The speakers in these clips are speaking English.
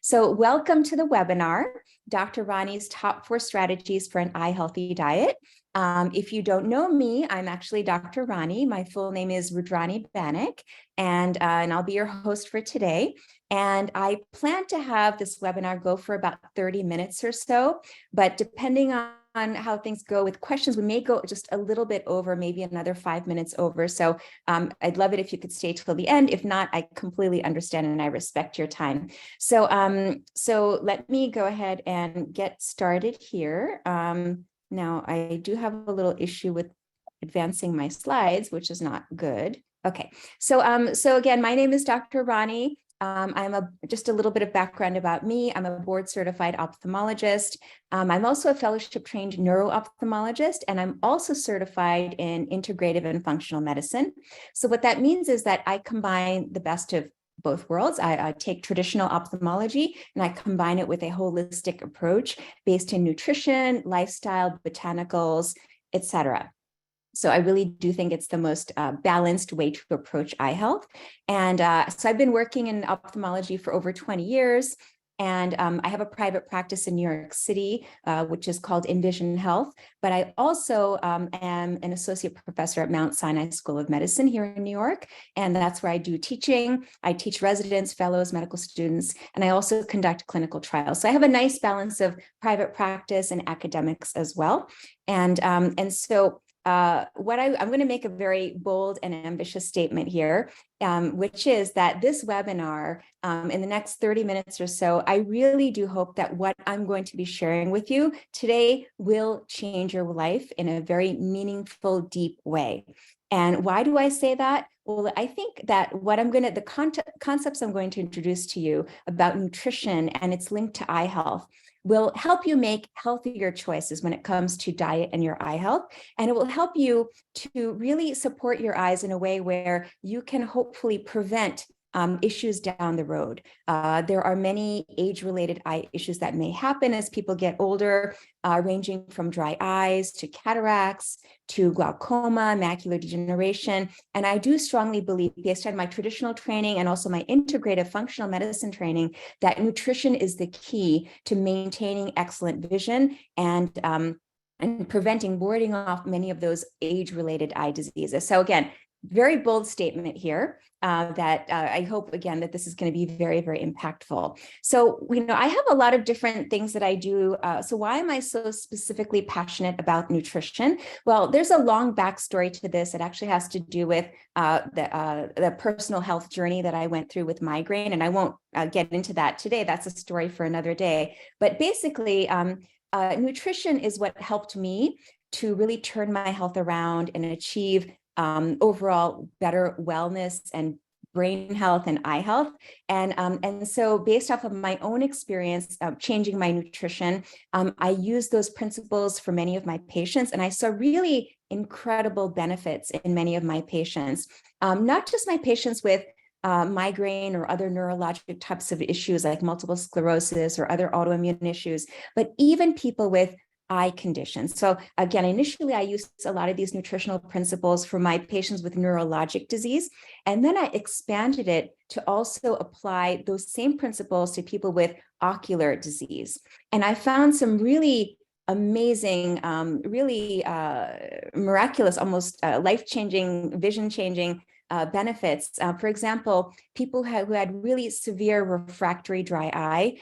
So welcome to the webinar, Dr. Rani's Top 4 Strategies for an Eye Healthy Diet. If you don't know me, I'm actually Dr. Rani. My full name is Rani Banik, and I'll be your host for today. And I plan to have this webinar go for about 30 minutes or so, but depending on how things go with questions, we may go just a little bit over, maybe another 5 minutes over. So I'd love it if you could stay till the end. If not, I completely understand and I respect your time. So, so let me go ahead and get started here. Now, I do have a little issue with advancing my slides, which is not good. Okay, so again, my name is Dr. Rani. Just a little bit of background about me. I'm a board certified ophthalmologist. I'm also a fellowship trained neuro-ophthalmologist, and I'm also certified in integrative and functional medicine. So what that means is that I combine the best of both worlds. I take traditional ophthalmology and I combine it with a holistic approach based in nutrition, lifestyle, botanicals, etc. So I really do think it's the most balanced way to approach eye health. And so I've been working in ophthalmology for over 20 years. And I have a private practice in New York City, which is called Envision Health. But I also am an associate professor at Mount Sinai School of Medicine here in New York. And that's where I do teaching. I teach residents, fellows, medical students, and I also conduct clinical trials. So I have a nice balance of private practice and academics as well. And so I'm going to make a very bold and ambitious statement here, which is that this webinar, in the next 30 minutes or so, I really do hope that what I'm going to be sharing with you today will change your life in a very meaningful, deep way. And why do I say that? Well, I think that the concepts I'm going to introduce to you about nutrition and its link to eye health will help you make healthier choices when it comes to diet and your eye health. And it will help you to really support your eyes in a way where you can hopefully prevent issues down the road. There are many age-related eye issues that may happen as people get older, ranging from dry eyes to cataracts to glaucoma, macular degeneration. And I do strongly believe, based on my traditional training and also my integrative functional medicine training, that nutrition is the key to maintaining excellent vision and preventing warding off many of those age-related eye diseases. So again, very bold statement here that I hope, again, that this is going to be very, very impactful. So, I have a lot of different things that I do. So why am I so specifically passionate about nutrition? Well, there's a long backstory to this. It actually has to do with the personal health journey that I went through with migraine, and I won't get into that today. That's a story for another day. But basically, nutrition is what helped me to really turn my health around and achieve overall better wellness and brain health and eye health. And so based off of my own experience changing my nutrition, I use those principles for many of my patients. And I saw really incredible benefits in many of my patients, not just my patients with migraine or other neurologic types of issues like multiple sclerosis or other autoimmune issues, but even people with eye conditions. So again, initially I used a lot of these nutritional principles for my patients with neurologic disease, and then I expanded it to also apply those same principles to people with ocular disease. And I found some really amazing, really miraculous, almost life-changing, vision-changing benefits. For example, people who had really severe refractory dry eye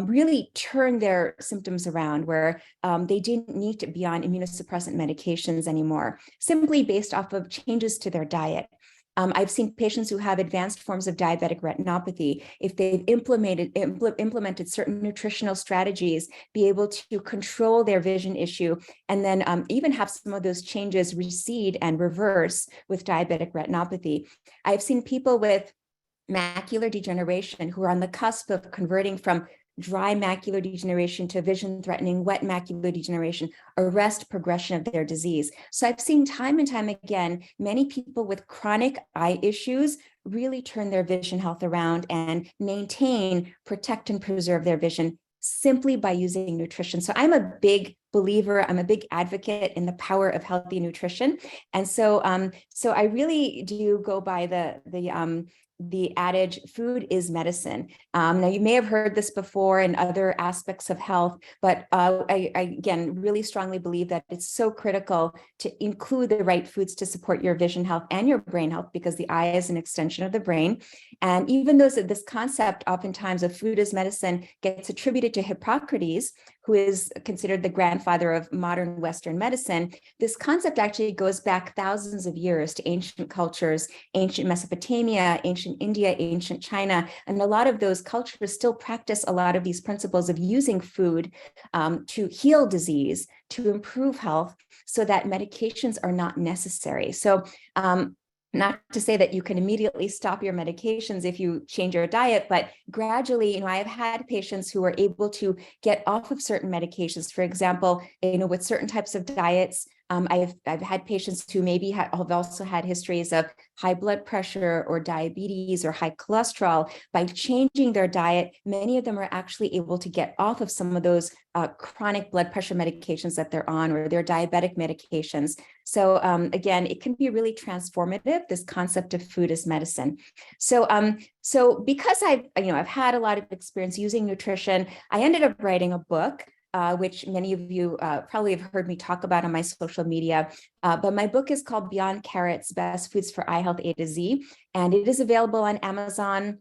really turned their symptoms around, where they didn't need to be on immunosuppressant medications anymore, simply based off of changes to their diet. I've seen patients who have advanced forms of diabetic retinopathy, if they've implemented certain nutritional strategies, be able to control their vision issue, and then even have some of those changes recede and reverse with diabetic retinopathy. I've seen people with macular degeneration who are on the cusp of converting from dry macular degeneration to vision-threatening wet macular degeneration, arrest progression of their disease. So I've seen time and time again, many people with chronic eye issues really turn their vision health around and maintain, protect, and preserve their vision simply by using nutrition. So I'm a big believer, I'm a big advocate in the power of healthy nutrition. And so I really do go by the adage, food is medicine. Now, you may have heard this before in other aspects of health, but I again really strongly believe that it's so critical to include the right foods to support your vision health and your brain health, because the eye is an extension of the brain. And even though this concept oftentimes of food as medicine gets attributed to Hippocrates, who is considered the grandfather of modern Western medicine, this concept actually goes back thousands of years to ancient cultures, ancient Mesopotamia, ancient India, ancient China, and a lot of those cultures still practice a lot of these principles of using food to heal disease, to improve health, so that medications are not necessary. So not to say that you can immediately stop your medications if you change your diet, but gradually, I've had patients who are able to get off of certain medications. For example, with certain types of diets, I've had patients who maybe have also had histories of high blood pressure or diabetes or high cholesterol. By changing their diet, many of them are actually able to get off of some of those chronic blood pressure medications that they're on, or their diabetic medications. So again, it can be really transformative, this concept of food as medicine. So because I've had a lot of experience using nutrition, I ended up writing a book, which many of you probably have heard me talk about on my social media. But my book is called Beyond Carrots: Best Foods for Eye Health A to Z, and it is available on Amazon.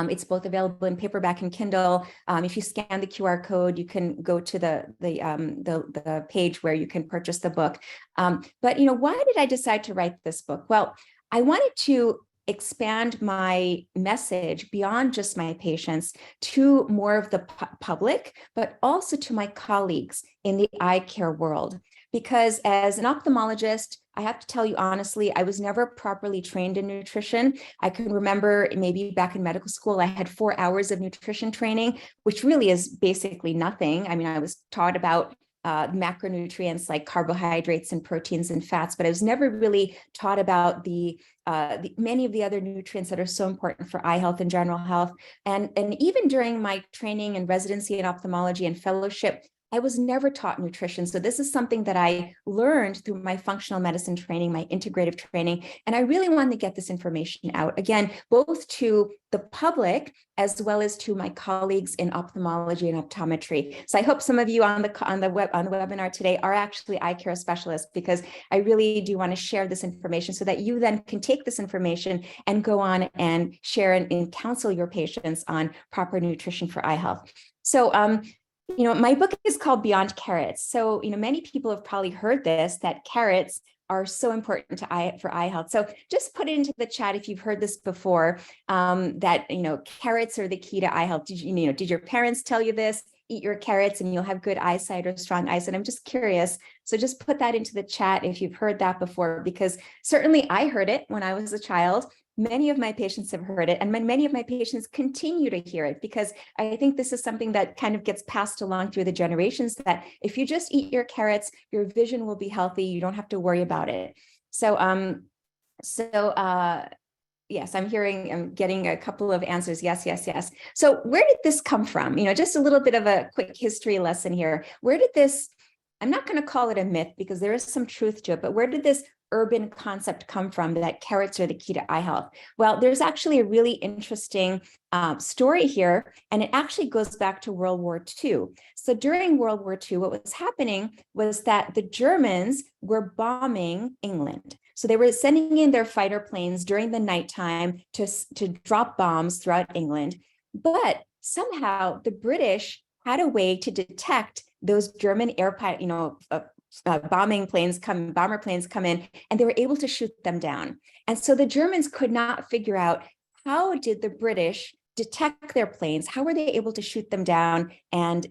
It's both available in paperback and Kindle. If you scan the QR code, you can go to the page where you can purchase the book. But why did I decide to write this book? Well, I wanted to expand my message beyond just my patients to more of the public, but also to my colleagues in the eye care world. Because as an ophthalmologist, I have to tell you honestly, I was never properly trained in nutrition. I can remember maybe back in medical school, I had 4 hours of nutrition training, which really is basically nothing. I mean, I was taught about macronutrients like carbohydrates and proteins and fats, but I was never really taught about the many of the other nutrients that are so important for eye health and general health. And even during my training and residency in ophthalmology and fellowship, I was never taught nutrition. So this is something that I learned through my functional medicine training, my integrative training. And I really wanted to get this information out, again, both to the public as well as to my colleagues in ophthalmology and optometry. So I hope some of you on the webinar today are actually eye care specialists, because I really do want to share this information so that you then can take this information and go on and share and counsel your patients on proper nutrition for eye health. So my book is called Beyond Carrots. So, many people have probably heard this, that carrots are so important for eye health. So just put it into the chat if you've heard this before, that, carrots are the key to eye health. Did your parents tell you this? Eat your carrots and you'll have good eyesight or strong eyesight. I'm just curious. So just put that into the chat if you've heard that before, because certainly I heard it when I was a child. Many of my patients have heard it, and many of my patients continue to hear it, because I think this is something that kind of gets passed along through the generations, that if you just eat your carrots, your vision will be healthy. You don't have to worry about it. So, yes, I'm getting a couple of answers. Yes. So where did this come from? Just a little bit of a quick history lesson here. Where did this, I'm not going to call it a myth because there is some truth to it, but where did this urban concept come from that carrots are the key to eye health? Well, there's actually a really interesting story here, and it actually goes back to World War II. So during World War II, what was happening was that the Germans were bombing England. So they were sending in their fighter planes during the nighttime to drop bombs throughout England. But somehow the British had a way to detect those German bomber planes come in, and they were able to shoot them down. And so the Germans could not figure out, how did the British detect their planes? How were they able to shoot them down and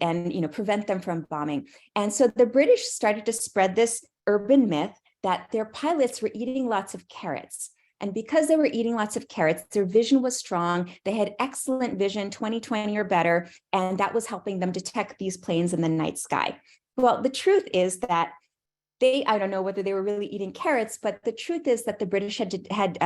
prevent them from bombing? And so the British started to spread this urban myth that their pilots were eating lots of carrots. And because they were eating lots of carrots, their vision was strong. They had excellent vision, 20/20 or better, and that was helping them detect these planes in the night sky. Well, the truth is that I don't know whether they were really eating carrots, but the truth is that the British had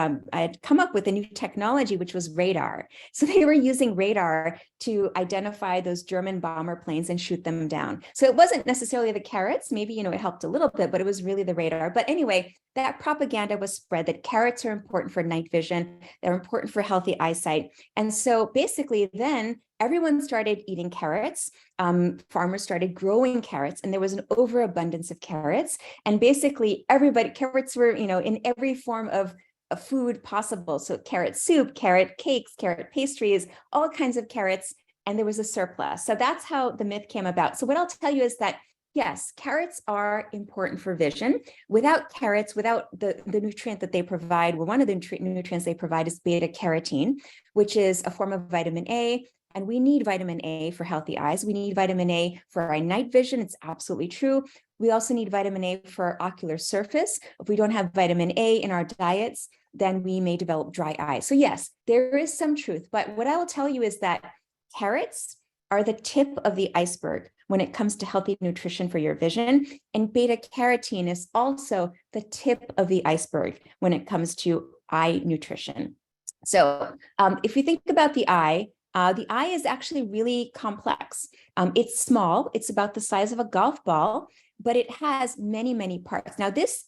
come up with a new technology, which was radar. So they were using radar to identify those German bomber planes and shoot them down. So it wasn't necessarily the carrots. Maybe, it helped a little bit, but it was really the radar. But anyway, that propaganda was spread that carrots are important for night vision, they're important for healthy eyesight. And so basically then everyone started eating carrots. Farmers started growing carrots, and there was an overabundance of carrots. And basically carrots were, in every form of food possible. So carrot soup, carrot cakes, carrot pastries, all kinds of carrots, and there was a surplus. So that's how the myth came about. So what I'll tell you is that yes, carrots are important for vision. Without carrots, without the nutrient that they provide, well, one of the nutrients they provide is beta carotene, which is a form of vitamin A. And we need vitamin A for healthy eyes. We need vitamin A for our night vision. It's absolutely true. We also need vitamin A for our ocular surface. If we don't have vitamin A in our diets, then we may develop dry eyes. So yes, there is some truth. But what I will tell you is that carrots are the tip of the iceberg when it comes to healthy nutrition for your vision. And beta carotene is also the tip of the iceberg when it comes to eye nutrition. So if you think about the eye is actually really complex. It's small, it's about the size of a golf ball, but it has many, many parts. Now, this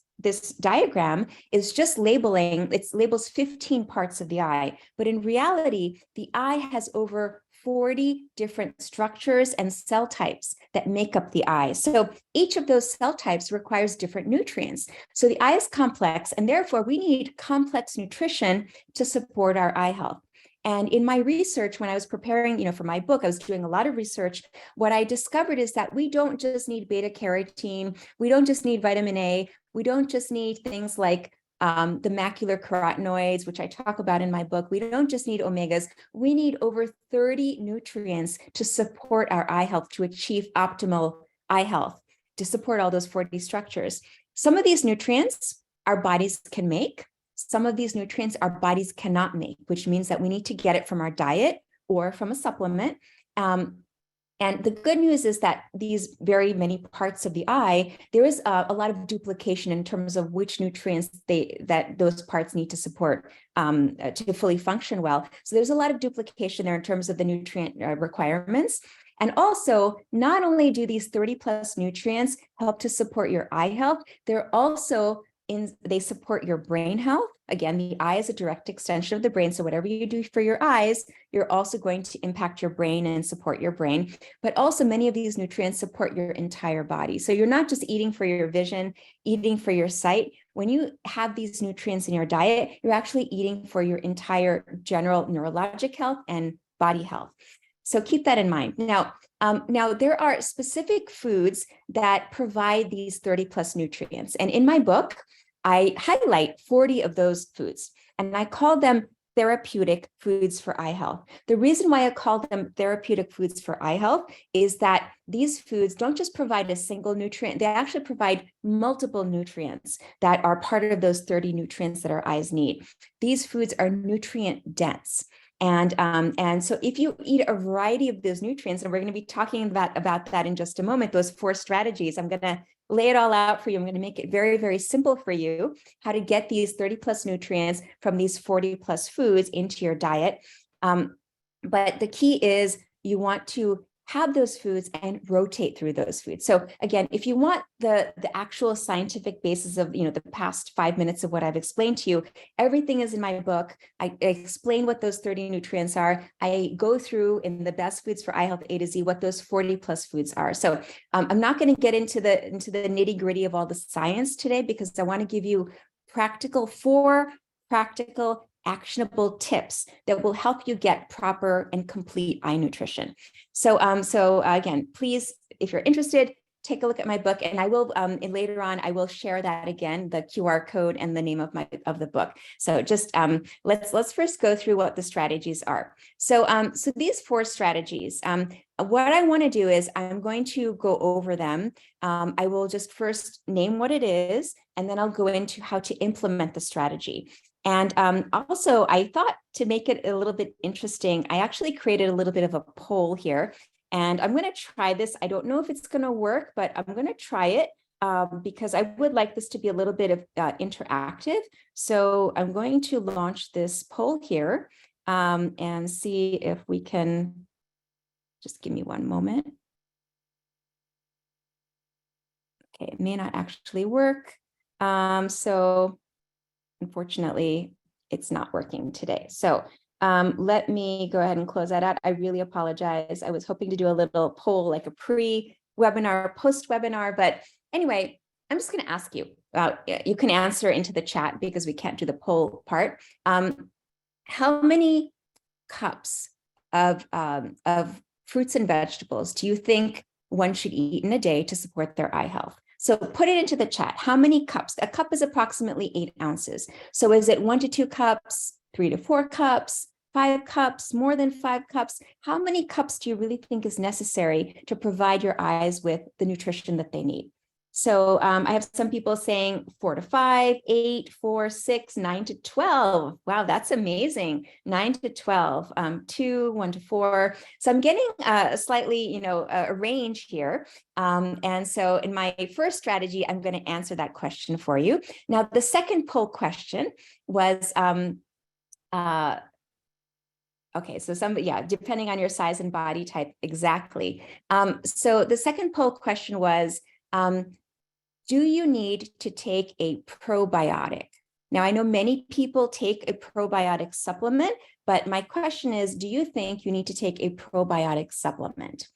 diagram is just labels 15 parts of the eye, but in reality, the eye has over 40 different structures and cell types that make up the eye. So each of those cell types requires different nutrients. So the eye is complex, and therefore we need complex nutrition to support our eye health. And in my research, when I was preparing, for my book, I was doing a lot of research. What I discovered is that we don't just need beta carotene. We don't just need vitamin A. We don't just need things like the macular carotenoids, which I talk about in my book. We don't just need omegas. We need over 30 nutrients to support our eye health, to achieve optimal eye health, to support all those 40 structures. Some of these nutrients our bodies can make. Some of these nutrients our bodies cannot make, which means that we need to get it from our diet or from a supplement. And the good news is that these very many parts of the eye, there is a lot of duplication in terms of which nutrients that those parts need to support to fully function well. So there's a lot of duplication there in terms of the nutrient requirements. And also, not only do these 30 plus nutrients help to support your eye health, they're also they support your brain health. Again, the eye is a direct extension of the brain. So whatever you do for your eyes, you're also going to impact your brain and support your brain. But also many of these nutrients support your entire body. So you're not just eating for your vision, eating for your sight. When you have these nutrients in your diet, you're actually eating for your entire general neurologic health and body health. So keep that in mind. Now there are specific foods that provide these 30 plus nutrients. And in my book, I highlight 40 of those foods, and I call them therapeutic foods for eye health. The reason why I call them therapeutic foods for eye health is that these foods don't just provide a single nutrient, they actually provide multiple nutrients that are part of those 30 nutrients that our eyes need. These foods are nutrient dense. And so if you eat a variety of those nutrients, and we're going to be talking about that in just a moment, those 4 strategies, I'm going to lay it all out for you. I'm going to make it very, very simple for you, how to get these 30 plus nutrients from these 40 plus foods into your diet. But the key is you want to have those foods and rotate through those foods. So again, if you want the actual scientific basis of the past 5 minutes of what I've explained to you, everything is in my book. I explain what those 30 nutrients are. I go through in the best foods for eye health A to Z what those 40 plus foods are. So I'm not going to get into the nitty gritty of all the science today, because I want to give you 4 practical actionable tips that will help you get proper and complete eye nutrition. So again, please, if you're interested, take a look at my book, and I will and later on I will share that again, the QR code and the name of the book. So just let's first go through what the strategies are. So these 4 strategies, what I want to do is I'm going to go over them. I will just first name what it is, and then I'll go into how to implement the strategy. And also, I thought to make it a little bit interesting, I actually created a little bit of a poll here, and I'm going to try this. I don't know if it's going to work, but I'm going to try it because I would like this to be a little bit of interactive. So I'm going to launch this poll here and see if we can, just give me one moment. Okay, it may not actually work. So unfortunately, it's not working today. So let me go ahead and close that out. I really apologize. I was hoping to do a little poll, like a pre-webinar, post-webinar, but anyway, I'm just going to ask you. You can answer into the chat because we can't do the poll part. How many cups of fruits and vegetables do you think one should eat in a day to support their eye health? So put it into the chat. How many cups? A cup is approximately 8 ounces. So is it 1 to 2 cups, 3 to 4 cups, 5 cups, more than 5 cups? How many cups do you really think is necessary to provide your eyes with the nutrition that they need? So I have some people saying 4 to 5, 8, 4, 6, 9 to 12. Wow, that's amazing. 9 to 12, 2, 1 to 4. So I'm getting slightly, a range here. And so in my first strategy, I'm going to answer that question for you. Now, the second poll question was, okay, so depending on your size and body type, exactly. So the second poll question was, do you need to take a probiotic? Now, I know many people take a probiotic supplement, but my question is, do you think you need to take a probiotic supplement?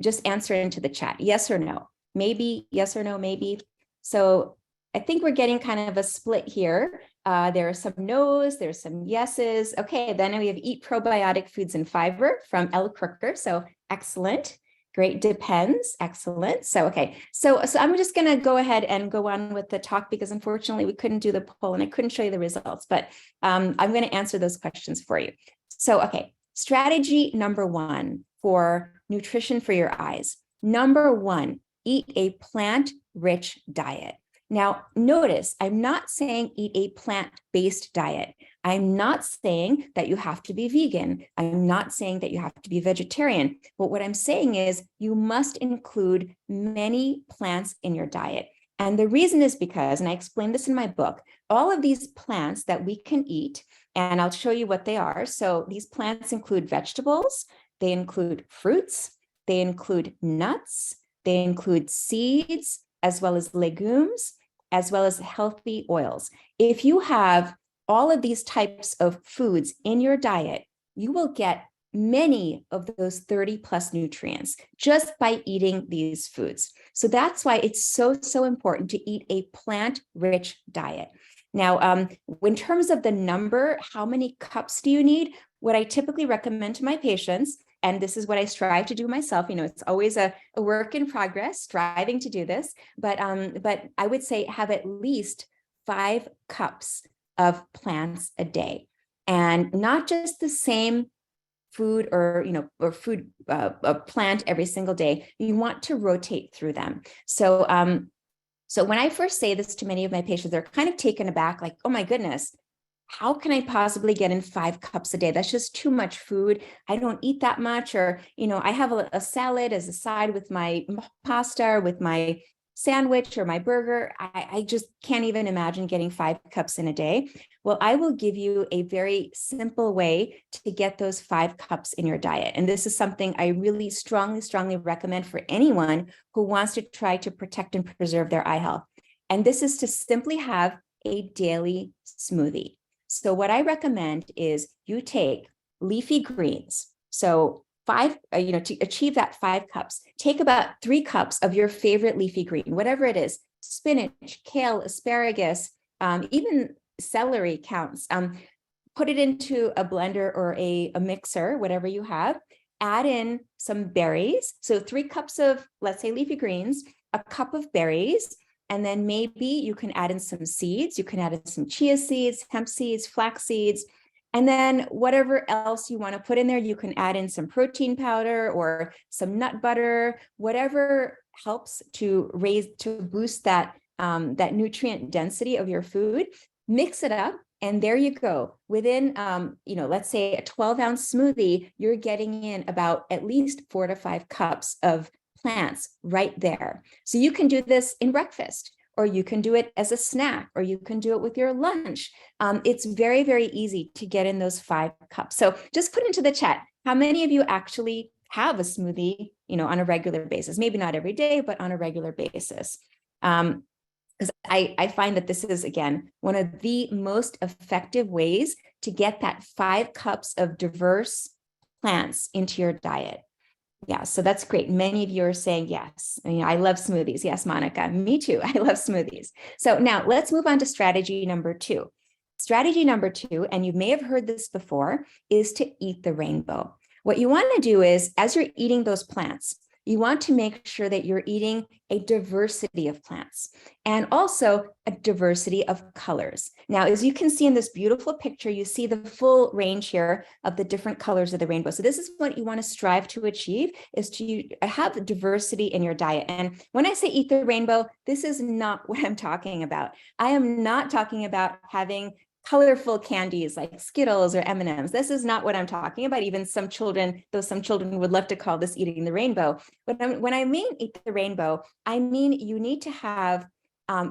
Just answer into the chat, yes or no. Maybe, yes or no, maybe. So I think we're getting kind of a split here. There are some no's, there's some yeses. Okay, then we have eat probiotic foods and fiber from L. Crooker, so excellent. Great, depends, excellent. So, okay, so I'm just gonna go ahead and go on with the talk because unfortunately we couldn't do the poll and I couldn't show you the results, but I'm gonna answer those questions for you. So, okay, strategy number 1 for nutrition for your eyes. Number 1, eat a plant-rich diet. Now, notice, I'm not saying eat a plant-based diet. I'm not saying that you have to be vegan. I'm not saying that you have to be vegetarian. But what I'm saying is you must include many plants in your diet. And the reason is because, and I explain this in my book, all of these plants that we can eat, and I'll show you what they are. So these plants include vegetables, they include fruits, they include nuts, they include seeds, as well as legumes, as well as healthy oils. If you have all of these types of foods in your diet, you will get many of those 30 plus nutrients just by eating these foods. So that's why it's so, so important to eat a plant-rich diet. Now, in terms of the number, how many cups do you need? What I typically recommend to my patients, and this is what I strive to do myself, it's always a work in progress, striving to do this, but I would say have at least 5 cups of plants a day, and not just the same food or food a plant every single day. You want to rotate through them. So when I first say this to many of my patients, they're kind of taken aback, like, oh my goodness, how can I possibly get in 5 cups a day? That's just too much food. I don't eat that much. Or, I have a salad as a side with my pasta or with my sandwich or my burger. I just can't even imagine getting 5 cups in a day. Well, I will give you a very simple way to get those 5 cups in your diet. And this is something I really strongly, strongly recommend for anyone who wants to try to protect and preserve their eye health. And this is to simply have a daily smoothie. So what I recommend is you take leafy greens. So 5, to achieve that 5 cups, take about 3 cups of your favorite leafy green, whatever it is, spinach, kale, asparagus, even celery counts. Put it into a blender or a mixer, whatever you have, add in some berries. So 3 cups of, let's say, leafy greens, a cup of berries, and then maybe you can add in some seeds. You can add in some chia seeds, hemp seeds, flax seeds, and then whatever else you want to put in there, you can add in some protein powder or some nut butter, whatever helps to boost that, that nutrient density of your food. Mix it up, and there you go. Within, let's say a 12-ounce smoothie, you're getting in about at least 4 to 5 cups of plants right there. So you can do this in breakfast, or you can do it as a snack, or you can do it with your lunch. It's very, very easy to get in those 5 cups. So just put into the chat, how many of you actually have a smoothie, on a regular basis? Maybe not every day, but on a regular basis. because I find that this is, again, one of the most effective ways to get that 5 cups of diverse plants into your diet. Yeah, so that's great. Many of you are saying yes. I love smoothies. Yes, Monica, me too. I love smoothies. So now let's move on to strategy number 2. Strategy number 2, and you may have heard this before, is to eat the rainbow. What you want to do is, as you're eating those plants, you want to make sure that you're eating a diversity of plants and also a diversity of colors. Now, as you can see in this beautiful picture, you see the full range here of the different colors of the rainbow. So this is what you want to strive to achieve, is to have diversity in your diet. And when I say eat the rainbow, this is not what I'm talking about. I am not talking about having colorful candies like Skittles or M&Ms. This is not what I'm talking about. Even some children, though some children would love to call this eating the rainbow. But when I mean eat the rainbow, I mean you need to have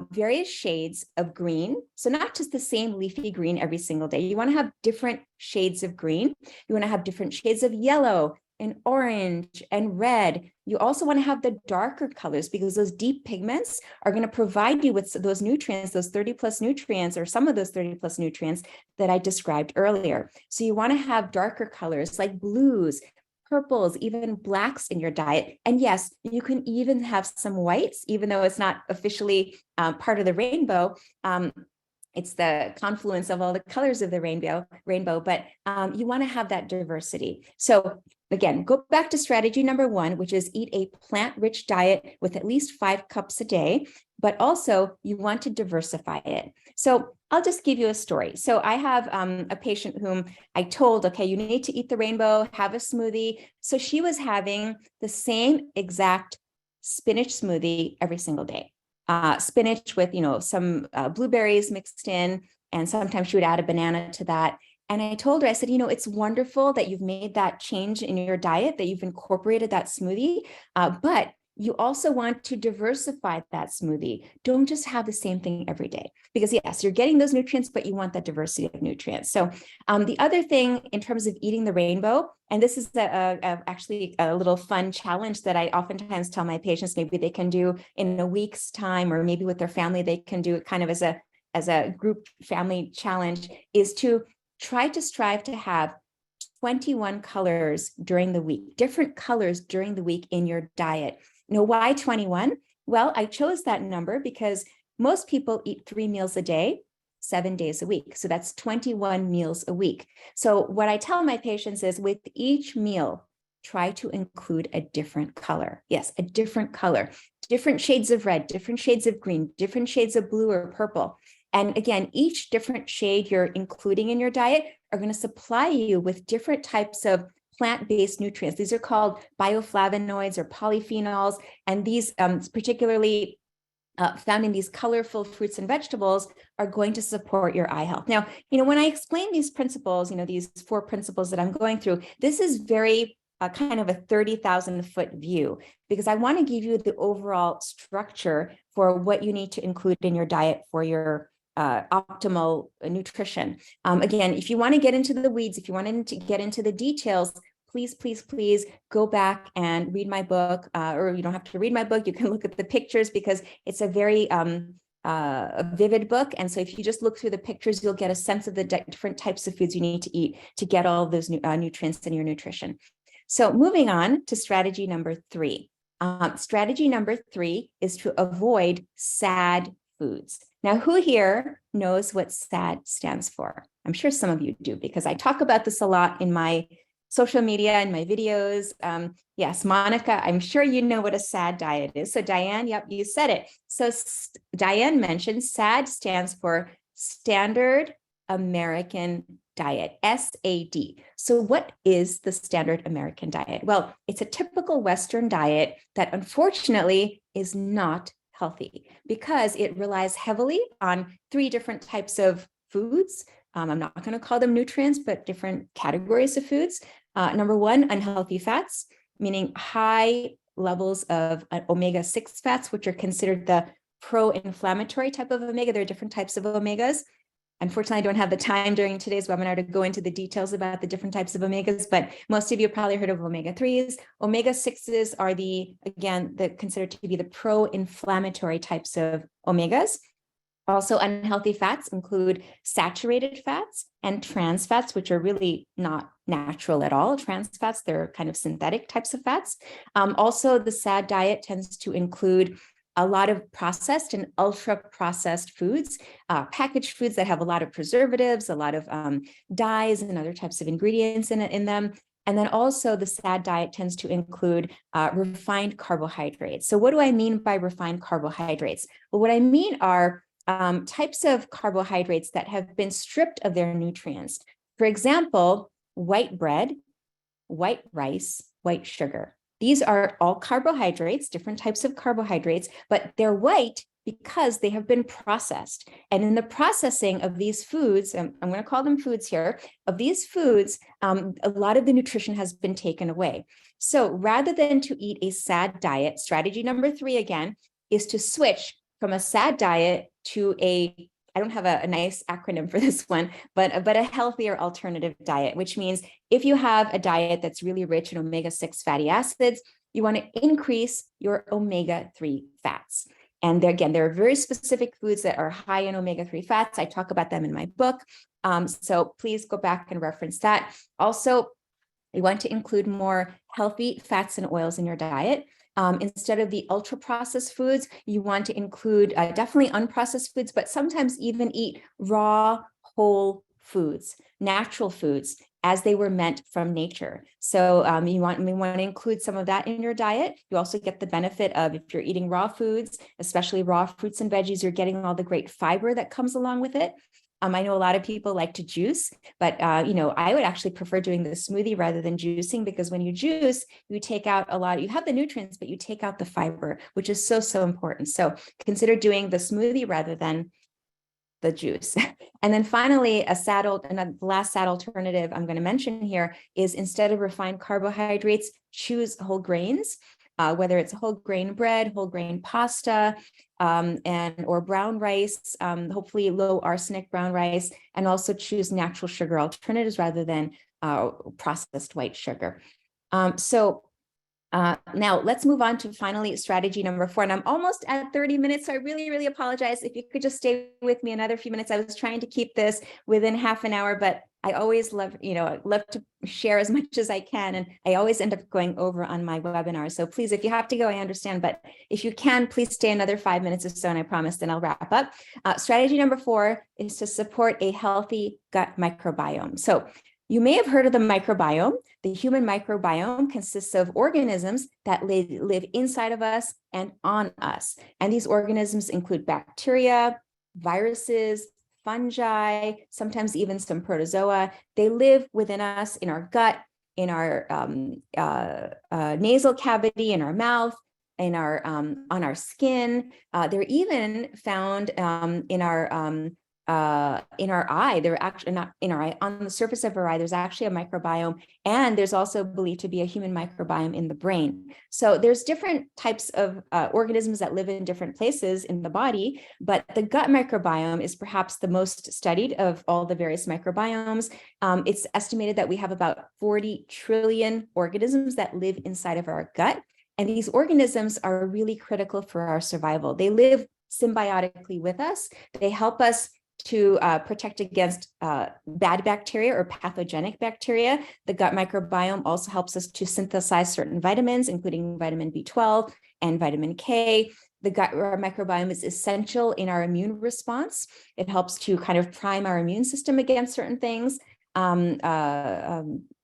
various shades of green. So not just the same leafy green every single day. You want to have different shades of green. You want to have different shades of yellow and orange and red. You also want to have the darker colors, because those deep pigments are going to provide you with those nutrients, those 30 plus nutrients, or some of those 30 plus nutrients that I described earlier. So you want to have darker colors like blues, purples, even blacks in your diet. And yes, you can even have some whites, even though it's not officially part of the rainbow. It's the confluence of all the colors of the rainbow, but you want to have that diversity. So again, go back to strategy number 1, which is eat a plant-rich diet with at least 5 cups a day, but also you want to diversify it. So I'll just give you a story. So I have a patient whom I told, okay, you need to eat the rainbow, have a smoothie. So she was having the same exact spinach smoothie every single day. Spinach with, some blueberries mixed in, and sometimes she would add a banana to that. And I told her, I said, it's wonderful that you've made that change in your diet, that you've incorporated that smoothie, but you also want to diversify that smoothie. Don't just have the same thing every day, because yes, you're getting those nutrients, but you want that diversity of nutrients. So the other thing in terms of eating the rainbow, and this is actually a little fun challenge that I oftentimes tell my patients, maybe they can do in a week's time, or maybe with their family, they can do it kind of as a group family challenge, is to try to strive to have 21 colors during the week, different colors during the week in your diet. Why 21? Well, I chose that number because most people eat 3 meals a day, 7 days a week. So that's 21 meals a week. So what I tell my patients is, with each meal, try to include a different color. Yes, a different color, different shades of red, different shades of green, different shades of blue or purple. And again, each different shade you're including in your diet are going to supply you with different types of plant-based nutrients. These are called bioflavonoids or polyphenols, and these particularly found in these colorful fruits and vegetables are going to support your eye health. Now, when I explain these principles, these 4 principles that I'm going through, this is very kind of a 30,000-foot view, because I want to give you the overall structure for what you need to include in your diet for your optimal nutrition. Again, if you want to get into the weeds, if you want to get into the details, please, please, please go back and read my book, or you don't have to read my book. You can look at the pictures, because it's a very a vivid book. And so if you just look through the pictures, you'll get a sense of the different types of foods you need to eat to get all those nutrients in your nutrition. So moving on to strategy number 3. Strategy number 3 is to avoid SAD foods. Now, who here knows what SAD stands for? I'm sure some of you do, because I talk about this a lot in my social media and my videos. Yes, Monica, I'm sure you know what a SAD diet is. So Diane, yep, you said it. So Diane mentioned SAD stands for Standard American Diet, S.A.D. So what is the Standard American Diet? Well, it's a typical Western diet that unfortunately is not healthy, because it relies heavily on 3 different types of foods. I'm not going to call them nutrients, but different categories of foods. Number 1, unhealthy fats, meaning high levels of omega-6 fats, which are considered the pro-inflammatory type of omega. There are different types of omegas. Unfortunately, I don't have the time during today's webinar to go into the details about the different types of omegas, but most of you have probably heard of omega-3s. Omega-6s are considered to be the pro-inflammatory types of omegas. Also, unhealthy fats include saturated fats and trans fats, which are really not natural at all. Trans fats, they're kind of synthetic types of fats. Also, the S.A.D diet tends to include a lot of processed and ultra processed foods, packaged foods that have a lot of preservatives, a lot of dyes and other types of ingredients in them. And then also the S.A.D diet tends to include refined carbohydrates. So what do I mean by refined carbohydrates? Well, what I mean are types of carbohydrates that have been stripped of their nutrients. For example, white bread, white rice, white sugar. These are all carbohydrates, different types of carbohydrates, but they're white because they have been processed. And in the processing of these foods, I'm going to call them foods here, of these foods, a lot of the nutrition has been taken away. So rather than to eat a S.A.D diet, strategy number 3 again, is to switch from a S.A.D diet to I don't have a nice acronym for this one, but a healthier alternative diet, which means if you have a diet that's really rich in omega-6 fatty acids, you want to increase your omega-3 fats. And there are very specific foods that are high in omega-3 fats. I talk about them in my book. So please go back and reference that. Also, you want to include more healthy fats and oils in your diet. Instead of the ultra processed foods, you want to include definitely unprocessed foods, but sometimes even eat raw, whole foods, natural foods, as they were meant from nature. So we want to include some of that in your diet. You also get the benefit of, if you're eating raw foods, especially raw fruits and veggies, you're getting all the great fiber that comes along with it. I know a lot of people like to juice, but I would actually prefer doing the smoothie rather than juicing, because when you juice, you take out you have the nutrients, but you take out the fiber, which is so, so important. So consider doing the smoothie rather than the juice. And then finally, the last S.A.D alternative I'm going to mention here is, instead of refined carbohydrates, choose whole grains. Whether it's whole grain bread, whole grain pasta, or brown rice, hopefully low arsenic brown rice, and also choose natural sugar alternatives rather than processed white sugar. Now let's move on to finally strategy number 4. And I'm almost at 30 minutes, so I really, really apologize. If you could just stay with me another few minutes. I was trying to keep this within half an hour, but I always love to share as much as I can. And I always end up going over on my webinar. So please, if you have to go, I understand. But if you can, please stay another 5 minutes or so, and I promise then I'll wrap up. Strategy number 4 is to support a healthy gut microbiome. So you may have heard of the microbiome. The human microbiome consists of organisms that live inside of us and on us. And these organisms include bacteria, viruses, fungi, sometimes even some protozoa. They live within us, in our gut, in our nasal cavity, in our mouth, on our skin. They're even found in our eye. They're actually not in our eye, on the surface of our eye. There's actually a microbiome, and there's also believed to be a human microbiome in the brain. So there's different types of organisms that live in different places in the body, but the gut microbiome is perhaps the most studied of all the various microbiomes. It's estimated that we have about 40 trillion organisms that live inside of our gut, and these organisms are really critical for our survival. They live symbiotically with us. They help us to protect against bad bacteria or pathogenic bacteria. The gut microbiome also helps us to synthesize certain vitamins, including vitamin B12 and vitamin K. The gut microbiome is essential in our immune response. It helps to kind of prime our immune system against certain things,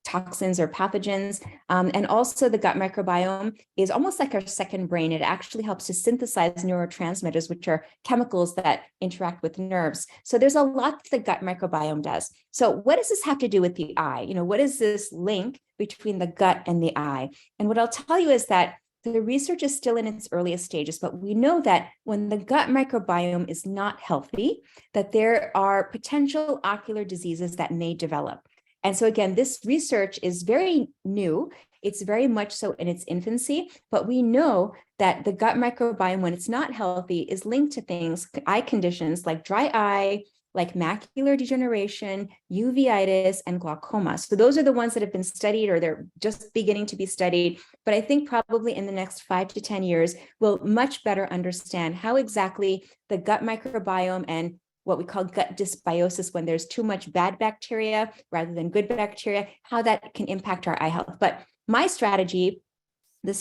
toxins or pathogens. And also the gut microbiome is almost like our second brain. It actually helps to synthesize neurotransmitters, which are chemicals that interact with nerves. So there's a lot that the gut microbiome does. So what does this have to do with the eye? What is this link between the gut and the eye? And what I'll tell you is that the research is still in its earliest stages, but we know that when the gut microbiome is not healthy, that there are potential ocular diseases that may develop. And so again, this research is very new. It's very much so in its infancy, but we know that the gut microbiome, when it's not healthy, is linked to things, eye conditions like dry eye, like macular degeneration, uveitis, and glaucoma. So those are the ones that have been studied, or they're just beginning to be studied. But I think probably in the next 5 to 10 years, we'll much better understand how exactly the gut microbiome and what we call gut dysbiosis, when there's too much bad bacteria rather than good bacteria, how that can impact our eye health. But my strategy, the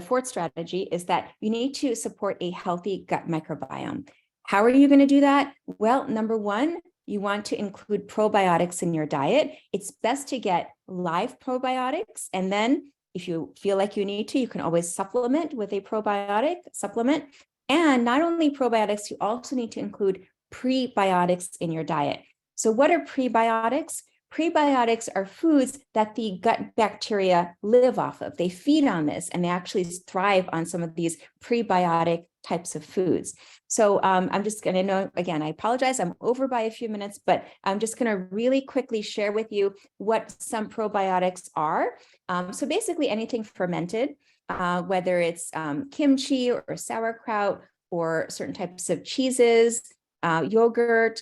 fourth strategy is that you need to support a healthy gut microbiome. How are you going to do that? Well, number one, you want to include probiotics in your diet. It's best to get live probiotics. And then if you feel like you need to, you can always supplement with a probiotic supplement. And not only probiotics, you also need to include prebiotics in your diet. So what are prebiotics? Prebiotics are foods that the gut bacteria live off of. They feed on this, and they actually thrive on some of these prebiotic types of foods. So I'm just going to know, again, I apologize, I'm over by a few minutes, but I'm just going to really quickly share with you what some probiotics are. So basically anything fermented, whether it's kimchi or sauerkraut or certain types of cheeses, yogurt,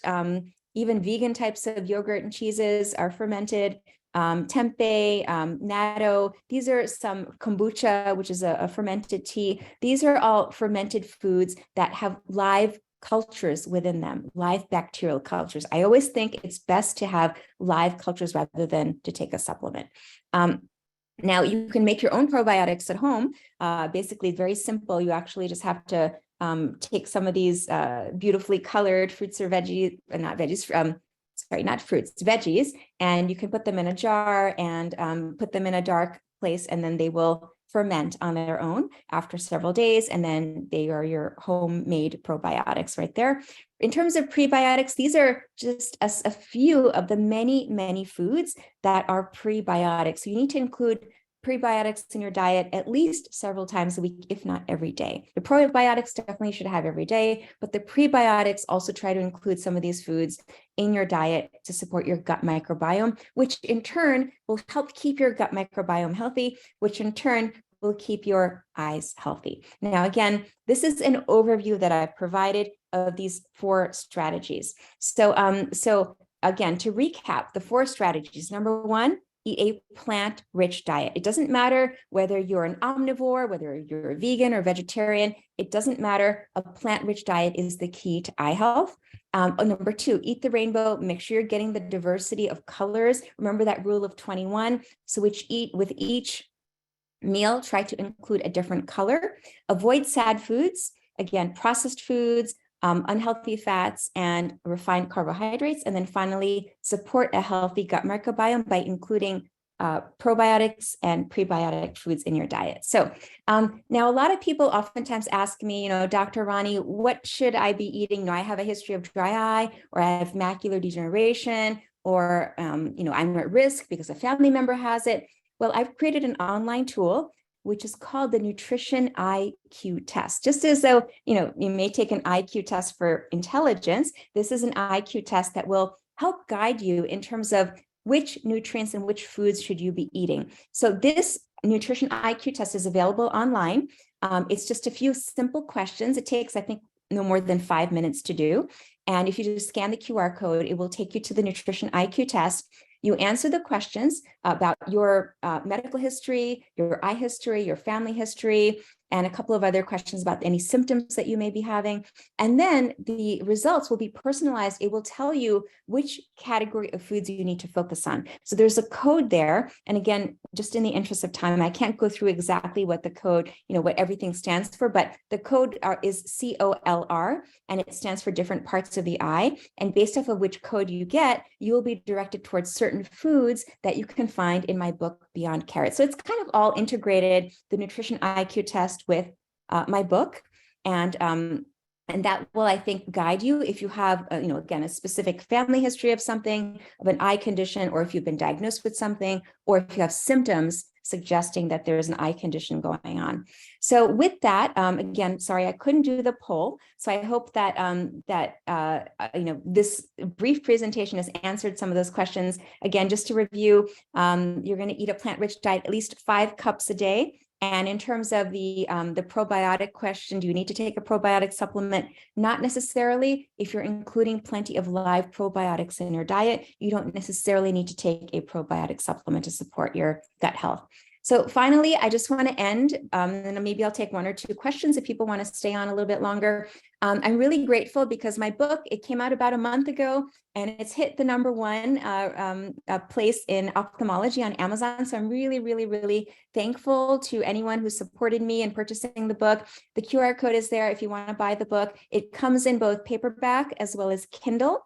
even vegan types of yogurt and cheeses are fermented. Tempeh, natto, these are some kombucha, which is a fermented tea. These are all fermented foods that have live cultures within them, live bacterial cultures. I always think it's best to have live cultures rather than to take a supplement. Now, you can make your own probiotics at home. Basically, very simple. You actually just have to take some of these beautifully colored fruits or veggies, not veggies, not fruits, veggies, and you can put them in a jar and put them in a dark place, and then they will ferment on their own after several days, and then they are your homemade probiotics right there. In terms of prebiotics, these are just a few of the many, many foods that are prebiotics. So you need to include prebiotics in your diet at least several times a week, if not every day. The probiotics definitely should have every day, but the prebiotics also try to include some of these foods in your diet to support your gut microbiome, which in turn will help keep your gut microbiome healthy, which in turn will keep your eyes healthy. Now, again, this is an overview that I've provided of these 4 strategies. So again, to recap the 4 strategies, number 1, eat a plant-rich diet. It doesn't matter whether you're an omnivore, whether you're a vegan or vegetarian, it doesn't matter. A plant-rich diet is the key to eye health. Number 2, eat the rainbow. Make sure you're getting the diversity of colors. Remember that rule of 21. So with each meal, try to include a different color. Avoid sad foods, again, processed foods, unhealthy fats, and refined carbohydrates. And then finally, support a healthy gut microbiome by including probiotics and prebiotic foods in your diet. So now a lot of people oftentimes ask me, Dr. Rani, what should I be eating? I have a history of dry eye, or I have macular degeneration, or, I'm at risk because a family member has it. Well, I've created an online tool which is called the Nutrition IQ Test. Just as though, you may take an IQ test for intelligence, this is an IQ test that will help guide you in terms of which nutrients and which foods should you be eating. So this Nutrition IQ test is available online. It's just a few simple questions. It takes, I think, no more than 5 minutes to do. And if you just scan the QR code, it will take you to the Nutrition IQ test. You answer the questions about your medical history, your eye history, your family history, and a couple of other questions about any symptoms that you may be having. And then the results will be personalized. It will tell you which category of foods you need to focus on. So there's a code there. And again, just in the interest of time, I can't go through exactly what the code, what everything stands for, but the code is COLR, and it stands for different parts of the eye. And based off of which code you get, you will be directed towards certain foods that you can find in my book, Beyond Carrots. So it's kind of all integrated, the Nutrition IQ test with my book. And that will, I think, guide you if you have, again, a specific family history of something, of an eye condition, or if you've been diagnosed with something, or if you have symptoms suggesting that there is an eye condition going on. So with that, again, sorry, I couldn't do the poll. So I hope that this brief presentation has answered some of those questions. Again, just to review, you're going to eat a plant-rich diet, at least 5 cups a day. And in terms of the probiotic question, do you need to take a probiotic supplement? Not necessarily. If you're including plenty of live probiotics in your diet, you don't necessarily need to take a probiotic supplement to support your gut health. So finally, I just want to end, and maybe I'll take one or two questions if people want to stay on a little bit longer. I'm really grateful because my book, it came out about a month ago, and it's hit the #1 place in ophthalmology on Amazon. So I'm really, really, really thankful to anyone who supported me in purchasing the book. The QR code is there if you want to buy the book. It comes in both paperback as well as Kindle.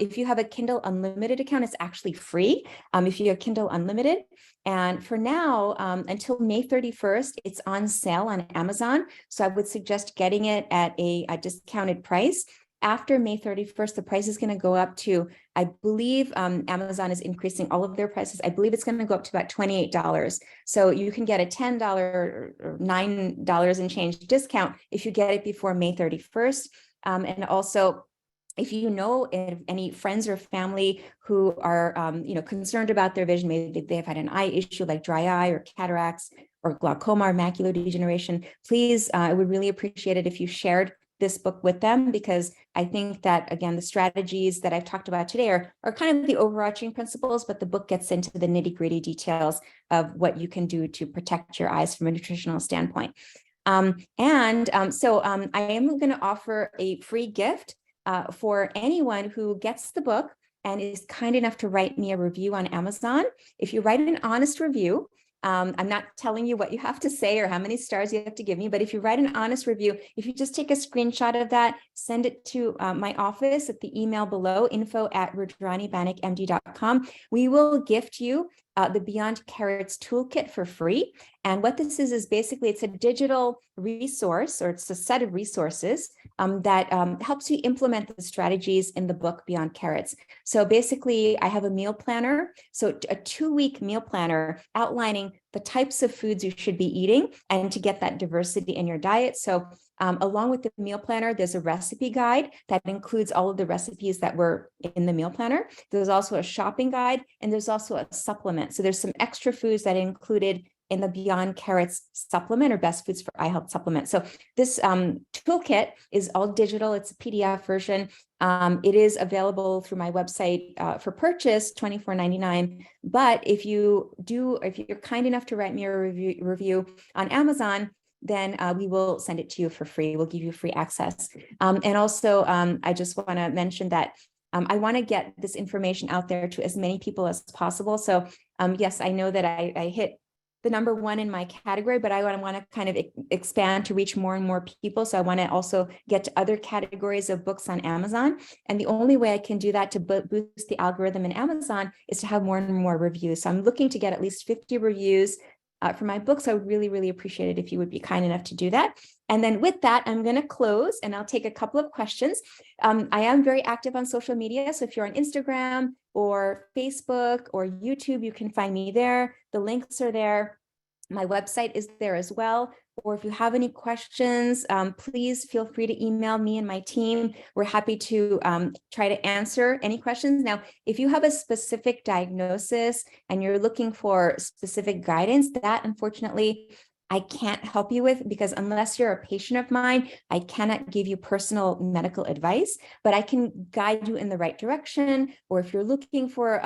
If you have a Kindle Unlimited account, it's actually free if you have Kindle Unlimited. And for now, until May 31st, it's on sale on Amazon. So I would suggest getting it at a discounted price. After May 31st, the price is going to go up to, I believe Amazon is increasing all of their prices. I believe it's going to go up to about $28. So you can get a $10 or $9 and change discount if you get it before May 31st. And also, if you know any friends or family who are concerned about their vision, maybe they've had an eye issue like dry eye or cataracts or glaucoma or macular degeneration, please, I would really appreciate it if you shared this book with them, because I think that, again, the strategies that I've talked about today are kind of the overarching principles, but the book gets into the nitty-gritty details of what you can do to protect your eyes from a nutritional standpoint. So I am going to offer a free gift for anyone who gets the book and is kind enough to write me a review on Amazon. If you write an honest review, I'm not telling you what you have to say or how many stars you have to give me, but if you write an honest review, if you just take a screenshot of that, send it to my office at the email below, info@RaniBanikMD.com, we will gift you the Beyond Carrots Toolkit for free. And what this is basically, it's a digital resource, or it's a set of resources that helps you implement the strategies in the book Beyond Carrots. So basically, I have a meal planner, so a 2-week meal planner outlining the types of foods you should be eating and to get that diversity in your diet. So along with the meal planner, there's a recipe guide that includes all of the recipes that were in the meal planner. There's also a shopping guide, and there's also a supplement. So there's some extra foods that are included in the Beyond Carrots supplement, or Best Foods for Eye Health supplement. So this toolkit is all digital. It's a PDF version. It is available through my website for purchase, $24.99. But if you're kind enough to write me a review on Amazon, then we will send it to you for free. We'll give you free access. And also, I just want to mention that I want to get this information out there to as many people as possible. So yes, I know that I hit the #1 in my category, but I want to kind of expand to reach more and more people. So I want to also get to other categories of books on Amazon. And the only way I can do that to boost the algorithm in Amazon is to have more and more reviews. So I'm looking to get at least 50 reviews for my books. I would really, really appreciate it if you would be kind enough to do that. And then with that, I'm going to close and I'll take a couple of questions. I am very active on social media. So if you're on Instagram or Facebook or YouTube, you can find me there. The links are there. My website is there as well. Or if you have any questions, please feel free to email me and my team. We're happy to try to answer any questions. Now, if you have a specific diagnosis and you're looking for specific guidance, that unfortunately I can't help you with, because unless you're a patient of mine, I cannot give you personal medical advice, but I can guide you in the right direction. Or if you're looking for,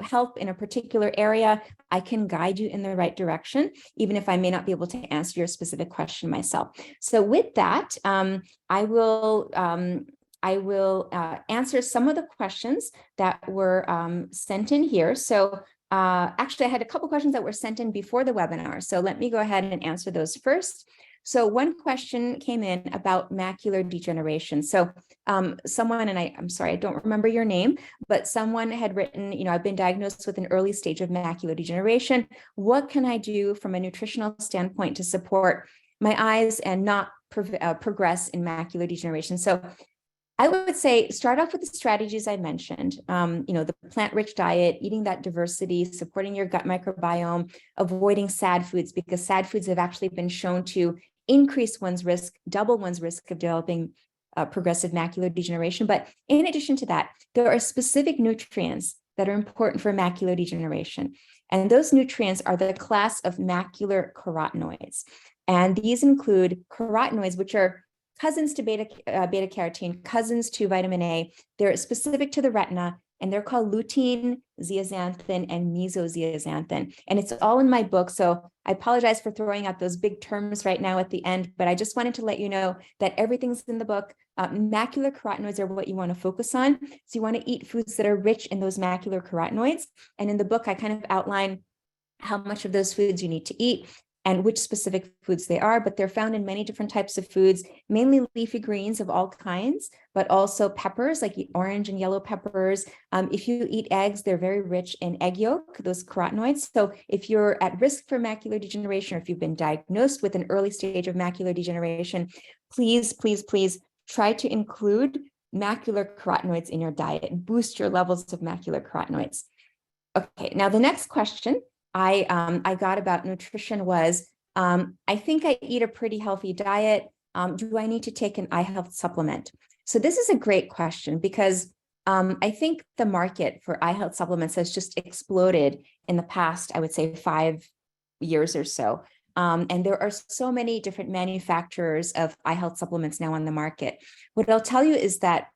help in a particular area, I can guide you in the right direction, even if I may not be able to answer your specific question myself. So with that, I will answer some of the questions that were sent in here. So actually, I had a couple questions that were sent in before the webinar. So let me go ahead and answer those first. So one question came in about macular degeneration. So someone, and I'm sorry, I don't remember your name, but someone had written, I've been diagnosed with an early stage of macular degeneration. What can I do from a nutritional standpoint to support my eyes and not progress in macular degeneration? So I would say start off with the strategies I mentioned, the plant-rich diet, eating that diversity, supporting your gut microbiome, avoiding SAD foods, because SAD foods have actually been shown to increase one's risk, double one's risk of developing progressive macular degeneration. But in addition to that, there are specific nutrients that are important for macular degeneration. And those nutrients are the class of macular carotenoids. And these include carotenoids, which are cousins to beta carotene, cousins to vitamin A. They're specific to the retina, and they're called lutein, zeaxanthin, and mesozeaxanthin. And it's all in my book. So I apologize for throwing out those big terms right now at the end, but I just wanted to let you know that everything's in the book. Macular carotenoids are what you want to focus on. So you want to eat foods that are rich in those macular carotenoids. And in the book, I kind of outline how much of those foods you need to eat and which specific foods they are, but they're found in many different types of foods, mainly leafy greens of all kinds, but also peppers like orange and yellow peppers. If you eat eggs, they're very rich in egg yolk, those carotenoids. So if you're at risk for macular degeneration, or if you've been diagnosed with an early stage of macular degeneration, please, please, please try to include macular carotenoids in your diet and boost your levels of macular carotenoids. Okay, now the next question I got about nutrition was, I think I eat a pretty healthy diet. Do I need to take an eye health supplement? So this is a great question because I think the market for eye health supplements has just exploded in the past, I would say 5 years or so. And there are so many different manufacturers of eye health supplements now on the market. What I'll tell you is that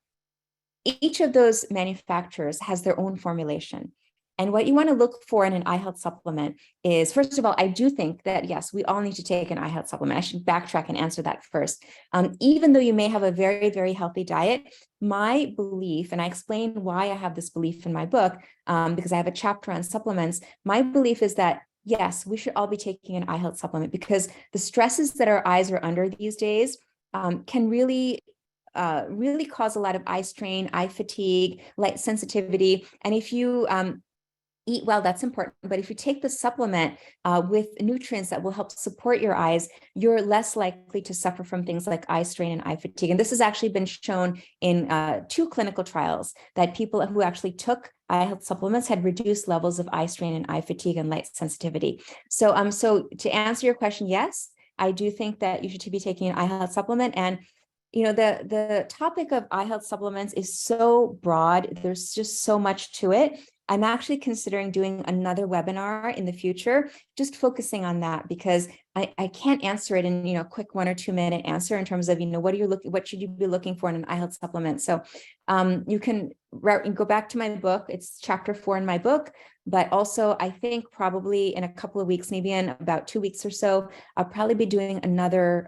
each of those manufacturers has their own formulation. And what you want to look for in an eye health supplement is, first of all, I do think that, yes, we all need to take an eye health supplement. I should backtrack and answer that first. Even though you may have a very, very healthy diet, my belief, and I explain why I have this belief in my book, because I have a chapter on supplements, my belief is that, yes, we should all be taking an eye health supplement because the stresses that our eyes are under these days can really cause a lot of eye strain, eye fatigue, light sensitivity. And if you eat well, that's important. But if you take the supplement with nutrients that will help support your eyes, you're less likely to suffer from things like eye strain and eye fatigue. And this has actually been shown in 2 clinical trials that people who actually took eye health supplements had reduced levels of eye strain and eye fatigue and light sensitivity. So, so to answer your question, yes, I do think that you should be taking an eye health supplement. And you know, the topic of eye health supplements is so broad. There's just so much to it. I'm actually considering doing another webinar in the future, just focusing on that because I can't answer it in, you know, a quick 1 or 2 minute answer in terms of, you know, what should you be looking for in an eye health supplement? So you can go back to my book. It's chapter 4 in my book, but also I think probably in a couple of weeks, maybe in about 2 weeks or so, I'll probably be doing another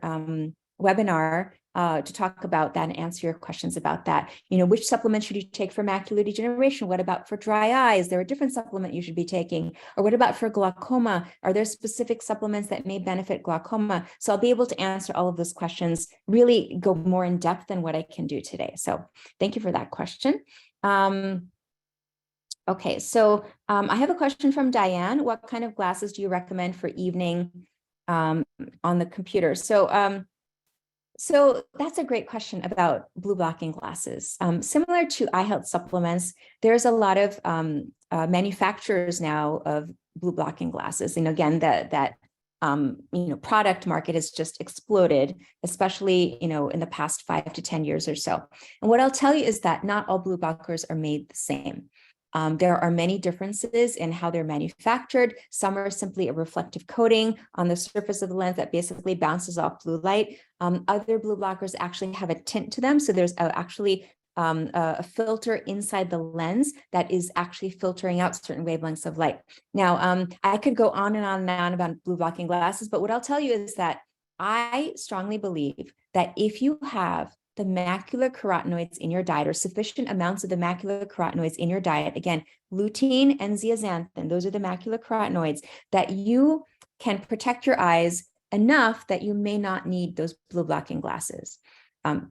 webinar to talk about that and answer your questions about that. You know, which supplements should you take for macular degeneration? What about for dry eyes? Is there a different supplement you should be taking? Or what about for glaucoma? Are there specific supplements that may benefit glaucoma? So I'll be able to answer all of those questions, really go more in depth than what I can do today. So thank you for that question. Okay, so I have a question from Diane. What kind of glasses do you recommend for evening on the computer? So that's a great question about blue blocking glasses. Similar to eye health supplements, there's a lot of manufacturers now of blue blocking glasses. And again, that product market has just exploded, especially, you know, in the past 5 to 10 years or so. And what I'll tell you is that not all blue blockers are made the same. There are many differences in how they're manufactured. Some are simply a reflective coating on the surface of the lens that basically bounces off blue light. Other blue blockers actually have a tint to them. So there's actually a filter inside the lens that is actually filtering out certain wavelengths of light. Now, I could go on and on and on about blue blocking glasses, but what I'll tell you is that I strongly believe that if you have the macular carotenoids in your diet, or sufficient amounts of the macular carotenoids in your diet, again, lutein and zeaxanthin, those are the macular carotenoids, that you can protect your eyes enough that you may not need those blue blocking glasses.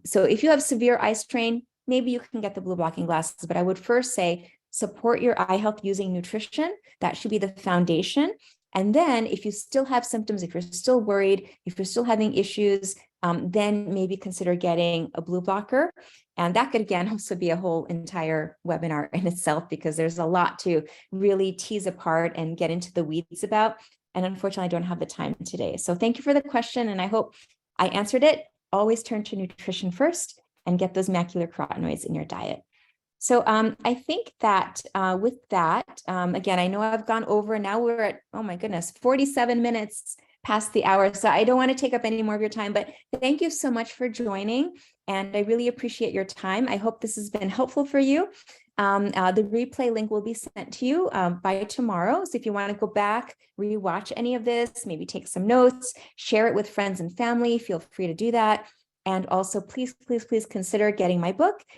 So if you have severe eye strain, maybe you can get the blue blocking glasses, but I would first say support your eye health using nutrition. That should be the foundation. And then if you still have symptoms, if you're still worried, if you're still having issues, then maybe consider getting a blue blocker. And that could, again, also be a whole entire webinar in itself, because there's a lot to really tease apart and get into the weeds about. And unfortunately, I don't have the time today. So thank you for the question. And I hope I answered it. Always turn to nutrition first and get those macular carotenoids in your diet. So I think that with that, again, I know I've gone over. Now we're at, oh my goodness, 47 minutes past the hour. So I don't want to take up any more of your time, but thank you so much for joining. And I really appreciate your time. I hope this has been helpful for you. The replay link will be sent to you by tomorrow. So if you want to go back, rewatch any of this, maybe take some notes, share it with friends and family, feel free to do that. And also, please, please, please consider getting my book,